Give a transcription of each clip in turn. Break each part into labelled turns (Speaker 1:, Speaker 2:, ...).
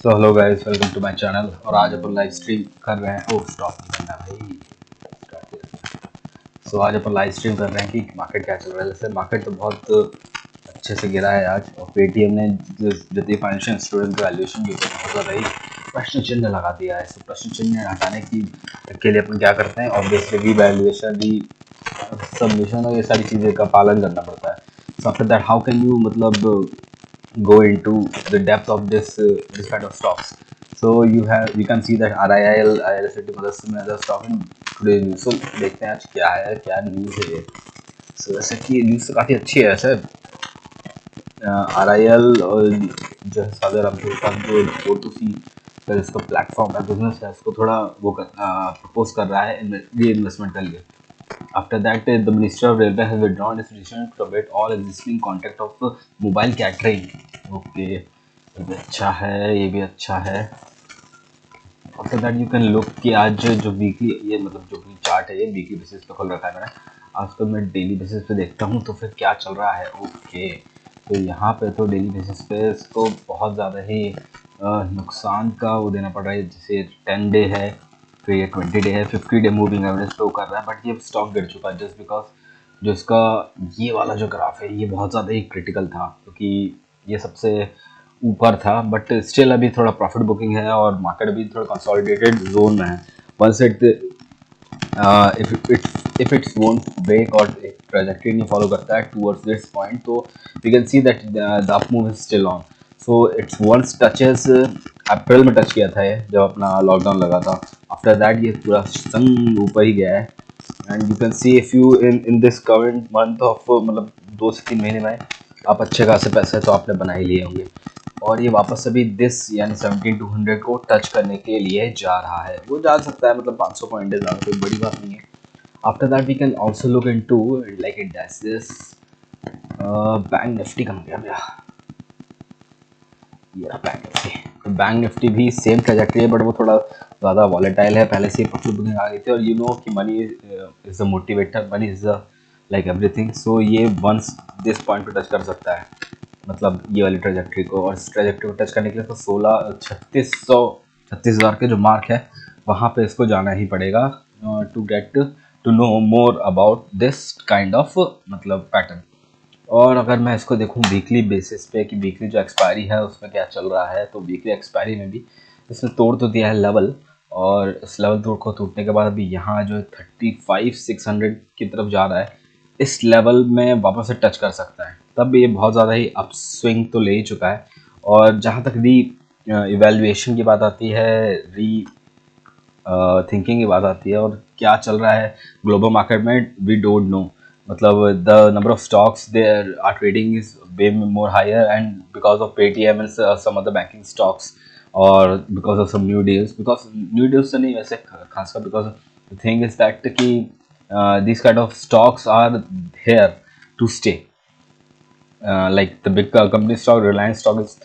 Speaker 1: So hello guys, welcome to my channel. और आज अपन live stream कर रहे हैं। ओह स्टॉप नहीं करना भाई। सो आज अपन लाइव स्ट्रीम कर रहे हैं कि मार्केट क्या चल रहा है। जैसे मार्केट तो बहुत अच्छे से गिरा है आज, और पेटीएम ने जितनी फाइनेंशियल इंस्टीट्यूट की वैल्यूएशन की बहुत ज़्यादा ही प्रश्न चिन्ह लगा दिया है। इस प्रश्न चिन्ह हटाने के लिए अपन क्या करते हैं, ऑब्वियसली री वैल्यूएशन, री सबमिशन और ये सारी चीज़ें का पालन करना पड़ता है। So after that how can you मतलब go into the depth of this kind of stocks. So you can see that RIL IRST मतलब some other stock in today news. So देखते हैं आज क्या है, क्या न्यूज़ है ये। So वैसे कि न्यूज़ तो काफ़ी अच्छी है वैसे। RIL और जो है सागर अब्दुल का जो O2C का इसका प्लेटफॉर्म है, बिजनेस है, उसको थोड़ा वो प्रपोज कर रहा है री इन्वेस्टमेंट के लिए। After that, the Ministry of Railway has withdrawn its decision to prevent all existing contract of mobile catering. Okay, ये भी अच्छा है, ये भी अच्छा है। After that, you can look कि आज जो वीकली ये मतलब जो भी चार्ट है ये वीकली बेसिस पे खोल रखा है मैंने। आज तो मैं डेली बेसिस पे देखता हूँ तो फिर क्या चल रहा है। ओके, तो यहाँ पे तो डेली बेसिस पे इसको बहुत ज़्यादा ही नुकसान का वो देना पड़ रहा है। जैसे 10 डे है, फिर ये 20 डे है, 50 डे मूविंग एवरेज शो कर रहा है, बट ये स्टॉक गिर चुका है जस्ट बिकॉज जो इसका ये वाला जो ग्राफ है ये बहुत ज़्यादा ही क्रिटिकल था, क्योंकि ये सबसे ऊपर था। बट स्टिल अभी थोड़ा प्रॉफिट बुकिंग है और मार्केट अभी थोड़ा कंसोलिडेटेड जोन में है। Once it if it won't break और ट्रैजेक्टरी नहीं फॉलो करता है टूवर्ड्स दिस पॉइंट, तो we can see that the up move is still on. So it's once touches, April में टच किया था ये जब अपना लॉकडाउन लगा था। आफ्टर दैट ये पूरा संग ऊपर ही गया है। And you can see if you in this current month of मतलब 2 से 3 महीने में आप अच्छे खासे पैसे तो आपने बना ही लिए होंगे। और ये वापस अभी दिस यानी 17,200 को टच करने के लिए जा रहा है। वो जा सकता है, मतलब 500 पॉइंट है, ज़्यादा कोई बड़ी बात नहीं है। After that we can also look in to like it does this bank Nifty कम गया भैया। ये बैंक निफ्टी, तो बैंक निफ्टी भी सेम ट्रेजेक्टरी है, बट वो थोड़ा ज़्यादा वॉलेटाइल है। पहले से ही प्रॉफिट बुकिंग आ गई थी, और यू नो कि money is the motivator, money is the like everything. So ये वंस दिस पॉइंट पे टच कर सकता है, मतलब ये वाली ट्रेजेक्टरी को। और इस ट्रेजेक्टरी को टच करने के लिए तो 36,000 के जो मार्क है वहाँ पे इसको जाना ही पड़ेगा to get to know more about this kind of मतलब पैटर्न। और अगर मैं इसको देखूं वीकली बेसिस पे कि वीकली जो एक्सपायरी है उसमें क्या चल रहा है, तो वीकली एक्सपायरी में भी इसने तोड़ तो दिया है लेवल, और इस लेवल तोड़ को टूटने के बाद अभी यहाँ जो 35,600 की तरफ जा रहा है, इस लेवल में वापस से टच कर सकता है। तब ये बहुत ज़्यादा ही अप स्विंग तो ले ही चुका है। और जहाँ तक री इवेल्युएशन की बात आती है, री थिंकिंग की बात आती है, और क्या चल रहा है ग्लोबल मार्केट में, वी डोंट नो। मतलब the number of stocks there are trading is way more higher, and because of Paytm and some other banking stocks, और because of some new deals तो नहीं वैसे, खासकर because the thing is that कि this kind of stocks are here to stay. Like the big company stock, Reliance stock is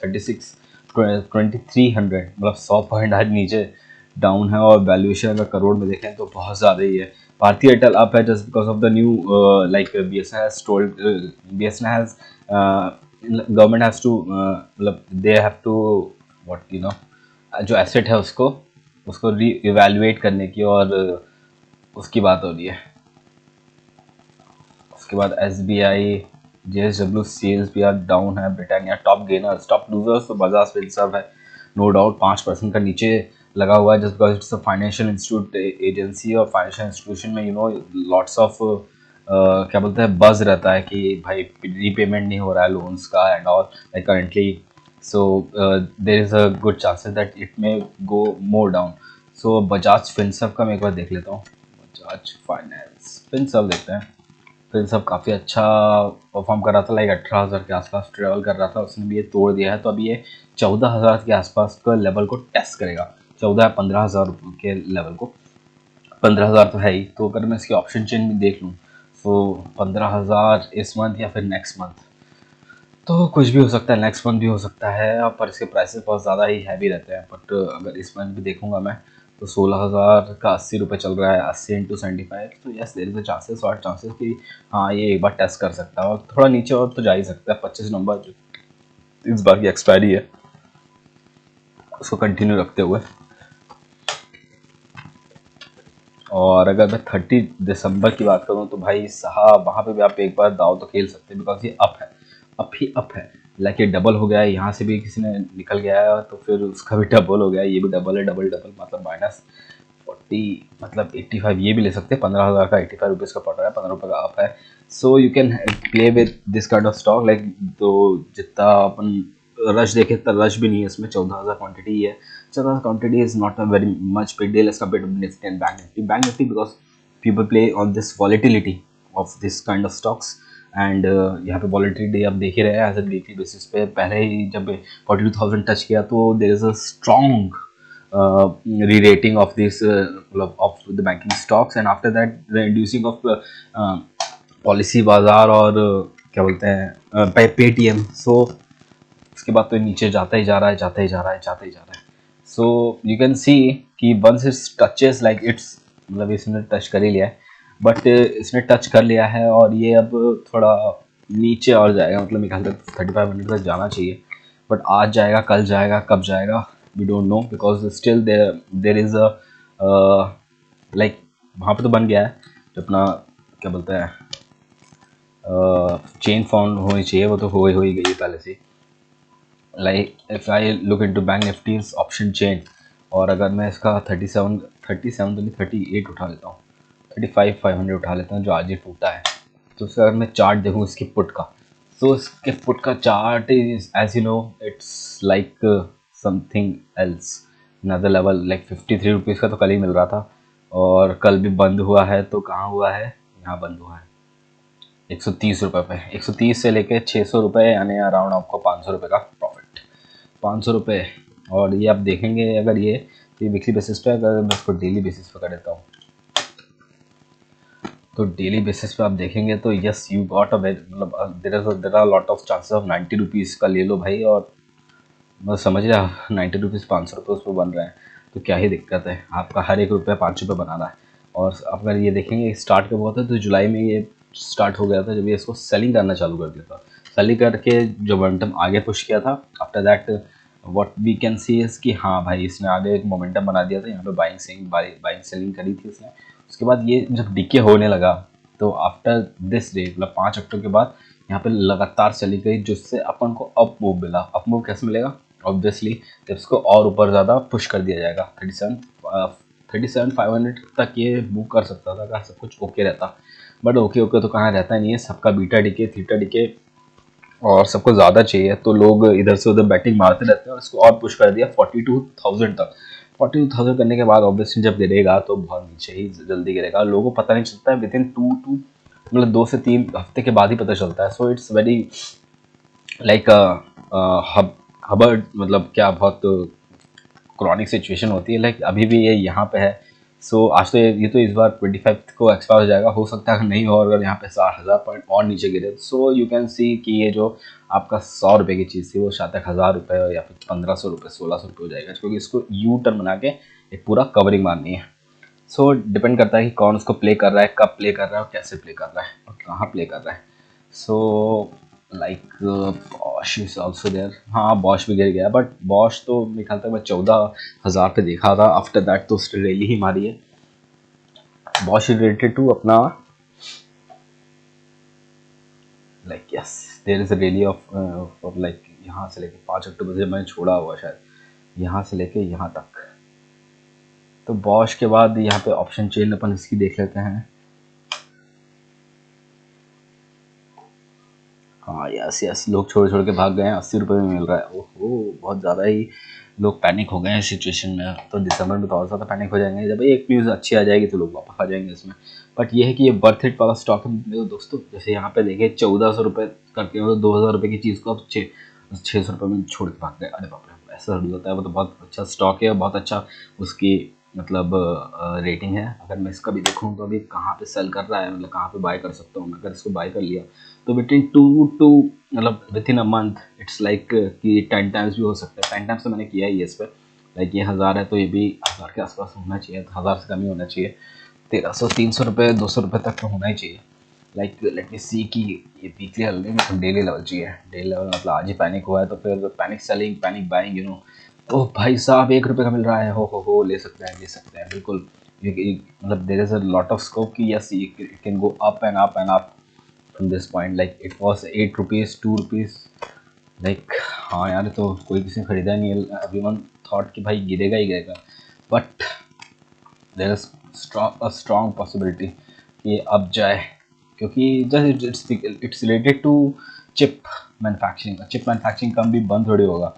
Speaker 1: 2300, मतलब 100 point आज नीचे down है। और वैल्यूएशन अगर करोड़ में देखें तो बहुत ज़्यादा ही है। भारतीय एयरटेल अप है just because of the new like BSNL has told, BSNL has government has to मतलब they have to what you know, जो एसेट है उसको री इवेल्युएट करने की, और उसकी बात हो रही है। उसके बाद SBI, JSW, CSBR डाउन है। Britannia top gainers, top losers तो बजाज फिनसर्व है नो डाउट, 5% का नीचे लगा हुआ है just because it's a financial institute agency. और फाइनेंशियल इंस्टीट्यूशन में यू नो लॉट्स ऑफ क्या बोलते हैं बज रहता है कि भाई रीपेमेंट नहीं हो रहा है लोन्स का and all like currently. So there is a good chances that it may go more down. So Bajaj Finserv का मैं एक बार देख लेता हूँ। बजाज फाइनेंस फिनसर्व देखते हैं। तो इन सब काफ़ी अच्छा परफॉर्म कर रहा था, लाइक 18,000 के आसपास ट्रेवल कर रहा था, उसने भी ये तोड़ दिया है। तो अभी ये 14,000 के आसपास का लेवल को टेस्ट करेगा, 14 या 15,000 के लेवल को। 15,000 तो है ही, तो अगर मैं इसकी ऑप्शन चेन भी देख लूँ तो 15,000 इस मंथ या फिर नेक्स्ट मंथ, तो कुछ भी हो सकता है, नेक्स्ट मंथ भी हो सकता है। पर इसके प्राइसेस बहुत ज़्यादा ही हैवी रहते हैं। बट अगर इस मंथ भी देखूंगा मैं तो 16,000 का 80 रुपये चल रहा है, 80 × 75। तो yes there is a chances, और चांसेस कि हाँ ये एक बार टेस्ट कर सकता है, और थोड़ा नीचे और तो जा ही सकता है। 25 नवंबर जो इस बार की एक्सपायरी है, उसको कंटिन्यू रखते हुए। और अगर मैं 30 दिसंबर की बात करूँ तो भाई साहब वहाँ पे भी आप एक बार दाव तो खेल सकते हैं, बिकॉज ये अप है, अप ही अप है। लाइक ये डबल हो गया है, यहाँ से भी किसी ने निकल गया है तो फिर उसका भी डबल हो गया है, ये भी डबल है, डबल डबल मतलब -40 मतलब 85, ये भी ले सकते हैं। 15,000 का 85 रुपीज़ का पड़ रहा है, 15 रुपये का अप है। So you can play with this kind of stock. Like तो जितना अपन रश देखे इतना रश भी नहीं है इसमें, 14,000 क्वांटिटी है। 14,000 quantity is not a very much big deal as compare to Nifty and bank Nifty. Bank Nifty because people play on this volatility of this kind of stocks. And यहाँ पे वॉलिटिलिटी आप देख ही रहे हैं एज ए वीकली बेसिस पे। पहले ही जब 42,000 touch किया तो there is a strong re-rating of this of the banking stocks, and after that the inducing of policy बाजार और क्या बोलते हैं पेटीएम। सो उसके बाद तो नीचे जाता ही जा रहा है, जाता ही जा रहा है, जाता ही जा रहा है। सो यू कैन सी कि once it's touches like it's, मतलब इसने टच कर ही लिया है, बट इसने टच कर लिया है और ये अब थोड़ा नीचे और जाएगा। मतलब मेरे ख्याल से 3500 तक जाना चाहिए, बट आज जाएगा, कल जाएगा, कब जाएगा we don't know, because still there is a like वहाँ पे तो बन गया है जो अपना क्या बोलते हैं चेन फाउंड होनी चाहिए, वो तो हो ही गई है पहले से। Like if I look into bank Nifty's option chain, और अगर मैं इसका 37 तो नहीं 38 उठा लेता हूँ, 35,500 उठा लेता हूँ जो आज ही टूटा है। तो उसका अगर मैं चार्ट देखूँ इसकी पुट का, तो इसके पुट का chart is as you know it's like something else, another level. Like 53 rupees का तो कल ही मिल रहा था, और कल भी बंद हुआ है। तो कहाँ हुआ है, यहाँ बंद हुआ है 130 रुपये पे। 130 से लेके 600 रुपये, यानी अराउंड आपको 500 रुपये का प्रॉफिट, 500 रुपये। और ये आप देखेंगे अगर ये वीकली बेसिस पे, अगर मैं इसको डेली बेसिस पे कर देता हूँ, तो डेली बेसिस पे आप देखेंगे तो यस यू गॉट अ मतलब there are lot of chances of 90 rupees का ले लो भाई। और मैं समझ रहा 90 रुपीज़ 500 रुपये उस पर बन रहे हैं, तो क्या ही दिक्कत है, आपका हर एक रुपया 5 रुपये बना रहा है। और अगर ये देखेंगे स्टार्ट कब हुआ था, तो जुलाई में ये स्टार्ट हो गया था, जब ये इसको सेलिंग करना चालू कर दिया था। सेलिंग करके जो मोमेंटम आगे पुश किया था, after that what we can see is कि हाँ भाई इसने आगे एक मोमेंटम बना दिया था। यहाँ पे बाइंग सेलिंग करी थी इसने। उसके बाद ये जब डिके होने लगा, तो आफ्टर दिस डे मतलब 5 अक्टूबर के बाद यहाँ पे लगातार चली गई, जिससे अपन को अप मूव मिला। अप मूव कैसे मिलेगा, ऑब्वियसली जब इसको और ऊपर ज़्यादा पुश कर दिया जाएगा। 37,500 तक ये मूव कर सकता था अगर सब कुछ ओके रहता, बट ओके तो कहाँ रहता नहीं है, सबका बीटा डिके थीटा डिके और सबको ज़्यादा चाहिए, तो लोग इधर से उधर बैटिंग मारते रहते हैं, और इसको और पुश कर दिया 42,000 तक। 42,000 करने के बाद ऑब्वियसली जब गिरेगा तो बहुत नीचे ही जल्दी गिरेगा। लोगों को पता नहीं चलता है, विद इन मतलब 2 से 3 हफ्ते के बाद ही पता चलता है। So it's very like Hubbard, मतलब क्या बहुत क्रॉनिक सिचुएशन होती है। लाइक अभी भी ये यहाँ पे है। सो आज तो ये तो इस बार 25 को एक्सपायर हो जाएगा, हो सकता है नहीं हो, अगर यहाँ पे 60,000 पॉइंट और नीचे गिरे। सो यू कैन सी कि ये जो आपका 100 रुपये की चीज़ थी वो शायद 1,000 रुपये या फिर 1,500 रुपये 1,600 रुपये हो जाएगा, क्योंकि इसको यू टर्न बना के एक पूरा कवरिंग मारनी है। सो डिपेंड करता है कि कौन उसको प्ले कर रहा है, कब प्ले कर रहा है, और कैसे प्ले कर रहा है, और कहाँ प्ले कर रहा है। So like Bosch is also there. हाँ बॉश भी गिर गया, बट बॉश तो मेरे ख्याल तक मैं 14,000 पे देखा था। आफ्टर दैट तो उसने रैली ही मारी है। बॉश रिलेटेड टू अपना like yes there is a rally of like यहाँ से लेके 5 अक्टूबर से मैंने छोड़ा हुआ शायद, यहाँ से लेके यहाँ तक। तो बॉश के बाद यहाँ पे ऑप्शन चेन अपन इसकी देख लेते हैं। हाँ यस लोग छोड़ के भाग गए हैं, 80 रुपये में मिल रहा है। ओहो बहुत ज़्यादा ही लोग पैनिक हो गए हैं सिचुएशन में। तो दिसंबर में तो और ज़्यादा पैनिक हो जाएंगे, जब एक न्यूज़ अच्छी आ जाएगी तो लोग वापस आ जाएंगे इसमें। बट ये है कि ये वर्थ इट वाला स्टॉक है मेरे दोस्तों। जैसे यहाँ पे देखिए 1,400 रुपये करके, मतलब 2,000 रुपये की चीज़ को अब 600 रुपये में छोड़ के भाग गए। अरे बाप रे, ऐसा थोड़ी होता है। वो तो बहुत अच्छा स्टॉक है, बहुत अच्छा उसकी मतलब रेटिंग है। अगर मैं इसका भी देखूँ तो अभी कहाँ पे सेल कर रहा है, मतलब कहाँ पे बाय कर सकता हूँ मैं। अगर इसको बाय कर लिया तो बिटवीन 2 to मतलब with in a month it's like कि 10 टाइम्स भी हो सकता है। 10 टाइम्स तो मैंने किया ही है इस पर। लाइक ये 1,000 है तो ये भी 1,000 के आसपास होना चाहिए, 1,000 से कम ही होना चाहिए। 1,300 300 रुपये 200 रुपये तक तो होना ही चाहिए। लाइक लेट मी सी कि ये वीकली लेवल नहीं, मतलब डेली लेवल चाहिए। डेली लेवल मतलब आज ही पैनिक हुआ है तो फिर panic selling panic buying, you know, oh भाई साहब, 1 रुपये का मिल रहा है, हो ले सकते हैं, ले सकते हैं बिल्कुल। मतलब there is a lot of scope कि yes it can go up and up from this point. Like it was 8 rupees, 2 rupees. Like हाँ यार, तो कोई किसी ने खरीदा नहीं है, एवरीवन थॉट कि भाई गिरेगा ही गिरेगा, but there is strong possibility कि ये अब जाए, क्योंकि just it's related to chip manufacturing. Chip manufacturing कम भी बंद थोड़ी होगा,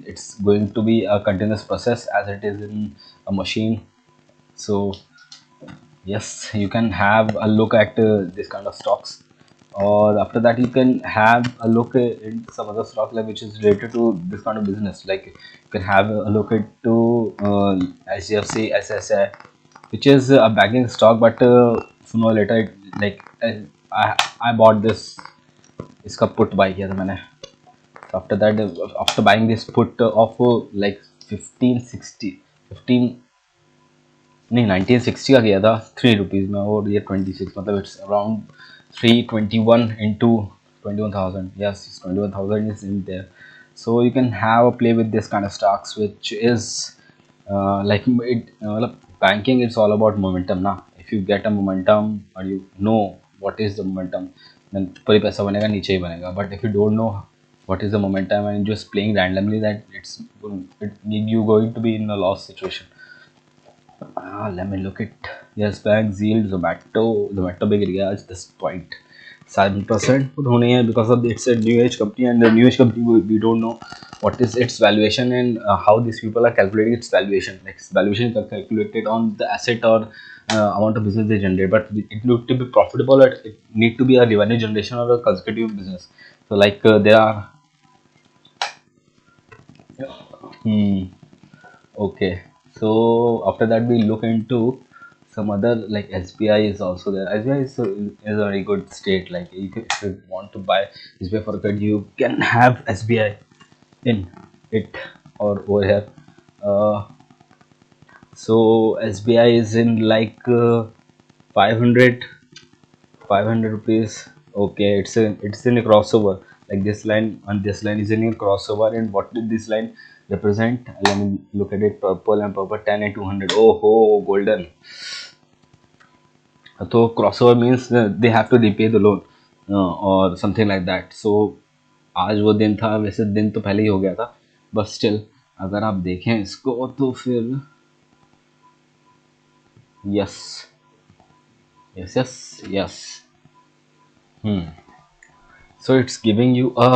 Speaker 1: it's going to be a continuous process as it is in a machine. So yes, you can have a look at this kind of stocks, or after that you can have a look in some other stock like which is related to this kind of business. Like you can have a look into HDFC SSI, which is a banking stock, but sooner or later like I bought this, इसका put buy किया था मैंने। So after that, after buying this put of like 1560, 15 नहीं 1960 का किया था 3 rupees में, और ये 26, मतलब it's around 321 into 21,000। Yes 21,000 is in their. So you can have a play with this kind of stocks which is like it, मतलब banking it's all about momentum ना। if you get a momentum or you know what is the momentum, then ऊपर ही पैसा बनेगा, नीचे ही बनेगा। but if you don't know what is the momentum and just playing randomly, that you going to be in a loss situation। let me look at yes bank, Zeal, Zomato भी गिर गया आज 10 point 7% होने हैं, because of it's a new age company, and the new age company we don't know what is its valuation, and how these people are calculating its valuation. Like valuation is calculated on the asset or amount of business they generate, but it need to be profitable, or it need to be a revenue generation or a consecutive business. So like there are hmm, okay, so after that we look into some other, like SBI is also there. SBI is a very good state. Like if you want to buy SBI for good, you can have SBI in it or over here. Uh, so SBI is in like 500 500 rupees. Okay, it's in a crossover. Like this line and this line is in a crossover, and what did this line represent? Let me look at it. Purple and purple 10 and 200. Oh ho, golden. So crossover means they have to repay the loan or something like that. So आज वो दिन था, वैसे दिन तो पहले ही हो गया था, बट स्टिल अगर आप देखें इसको तो फिर yes yes yes yes so it's giving you a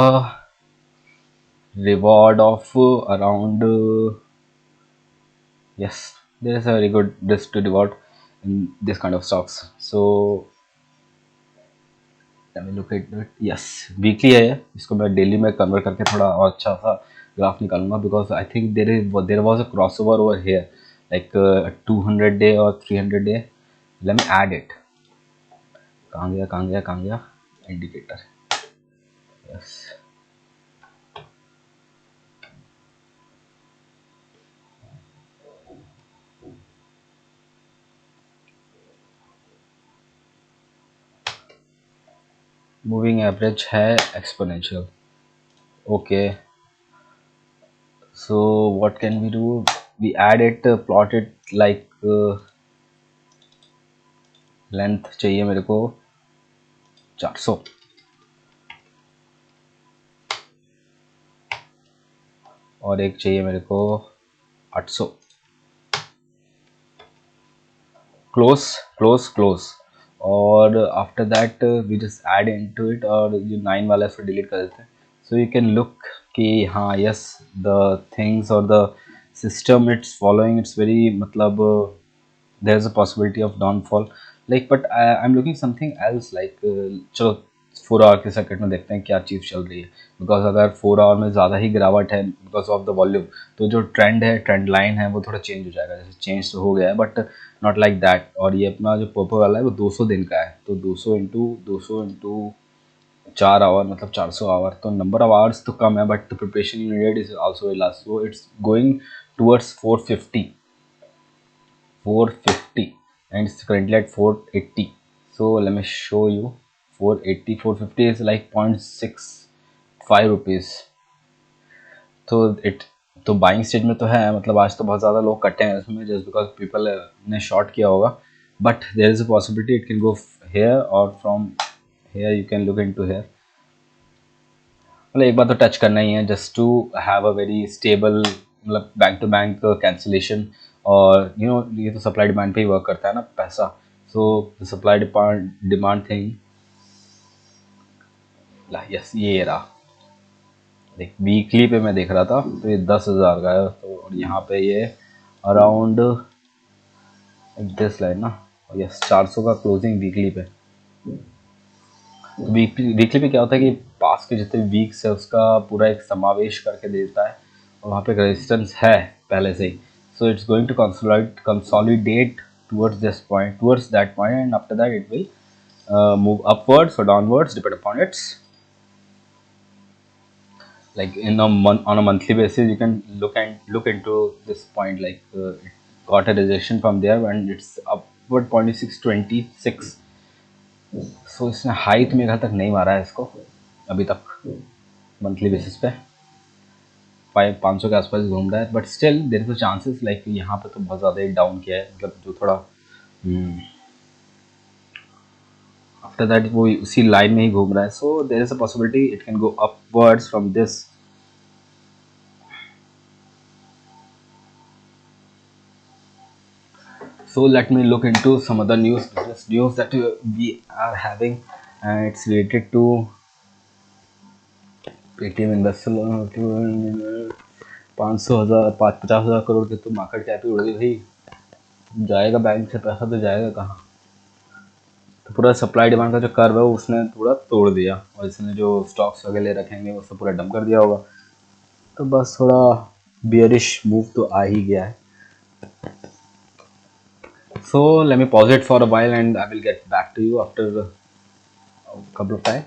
Speaker 1: reward of around yes, there is a very good risk to reward in this kind of stocks. So let me look at it. yes, weekly है ये, इसको मैं daily में convert करके थोड़ा और अच्छा सा ग्राफ निकालूंगा, because I think there was a cross over over here, like 200 day और 300 day. Let me add it. कहाँ गया इंडिकेटर। यस, मूविंग एवरेज है exponential. Okay, so what can we do? We add it, plot it like length चाहिए मेरे को 400, और एक चाहिए मेरे को 800। क्लोज क्लोज क्लोज, और after that we just add into it, और जो 9 वाला है उसको डिलीट कर देते हैं। सो यू कैन लुक कि हाँ यस द थिंग्स और the system it's following it's very, मतलब there is a possibility of downfall, like but I'm looking something else like चलो 4 आवर के सर्किट में देखते हैं क्या चीज़ चल रही है, बिकॉज अगर 4 आवर में ज़्यादा ही गिरावट है बिकॉज ऑफ द वॉल्यूम, तो जो ट्रेंड है, ट्रेंड लाइन है, वो थोड़ा चेंज हो जाएगा। जैसे चेंज तो हो गया है बट नॉट लाइक दैट। और ये अपना जो पर्पल वाला है वो 200 दिन का है, तो 200 इंटू 4 आवर मतलब 400 आवर, तो नंबर ऑफ आवर्स तो कम है, but the preparation needed is also very last, so it's going towards 450 and it's currently at 480. So let me show you 480, 450 is like 0.65 rupees. So it तो buying stage में तो है, मतलब आज तो बहुत ज़्यादा लोग कटे हैं इसमें जस्ट बिकॉज पीपल ने शॉर्ट किया होगा, but there is a possibility it can go here और from here you can look into here. मतलब एक बार तो टच करना ही है just to have a very stable, मतलब बैंक टू बैंक कैंसिलेशन। और यू नो ये तो सप्लाई डिमांड पे ही वर्क करता है ना पैसा। सो सप्लाई डिमांड थिंग, यस ये रहा। देख वीकली पे मैं देख रहा था तो ये 10,000 का है, तो और यहाँ पे ये अराउंड दिस लाइन ना, यस 400 का क्लोजिंग वीकली पे। वीकली पे क्या होता है कि पास के जितने वीक्स है उसका पूरा एक समावेश करके देता है, और वहाँ पे एक रेजिस्टेंस है पहले से ही। So it's going to consolidate towards this point, towards that point, and after that it will move upwards और downwards depend upon its, like in a month, on a monthly basis you can look into this point, like it got a rejection from there and it's upward 0.626। सो इसने high तो मेरे ख्याल तक नहीं मारा है इसको अभी तक, मंथली बेसिस पे 500 के आसपास घूम रहा है, but still there is a chances like यहाँ पे तो बहुत ज़्यादा ही डाउन किया है, मतलब जो थोड़ा आफ्टर दैट वो उसी लाइन में ही घूम रहा है। So there is a possibility it can go upwards from this. So let me look into some other business news that we are having, and it's related to Paytm investor loan. 50,000 के तो market cap ही उड़ गई भाई, जाएगा bank से पैसा तो जाएगा कहाँ। तो पूरा सप्लाई डिमांड का जो कर्व है उसने पूरा तोड़ दिया, और इसने जो स्टॉक्स वगैरह ले रखेंगे वो सब पूरा डंप कर दिया होगा, तो बस थोड़ा बियरिश मूव तो आ ही गया है। So let me pause it for a while and I will get back to you after a couple of time.